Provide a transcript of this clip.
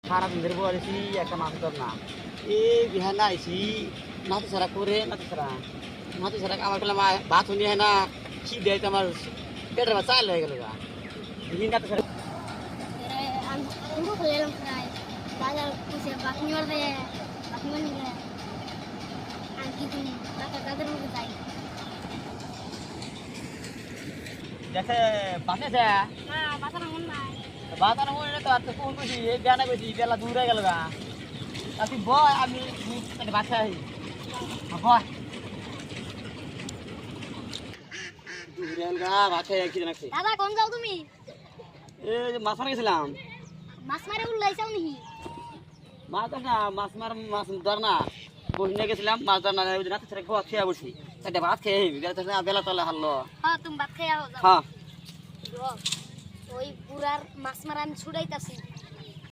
সারাদিন ধরে বলেছি একটা মাছ ধর না এই বিহানা আইসি নাতি ছাড়া করে নাতি ছাড়া আমার পেলাম ভাত নিয়ে না কি দেয় তো আমার পেটের বা চাল হয়ে গেল গা দিন নাতি ছাড়া Aku keliling kerai, baca usia bakmi warna ya, bakmi mana ya, angki tu ni, kata rumah kita. দেখে বাসে Nah, pasar orang mana? বাতার মনে তো আর তো কোন খুশি এই বিয়ানা বেশি বেলা দূর হয়ে গেল গা তুই বয় আমি বাসা বয় দূর হয়ে গেল গা বাসায় কি জানাচ্ছি Dadah, kau jauh tu mi? এই যে মাছ মারা গেছিলাম Mas mari ulai jauh ni. মাছ ধর না মাছ ধর না বসে নিয়ে গেছিলাম মাছ ধর না ওই নাতি ছেড়ে খাওয়া খেয়ে বসি একটা ভাত খেয়ে বেলা তলে হারলো Oh, tu bat kaya. হ্যাঁ Oi, purar mas maran sudah itu sih.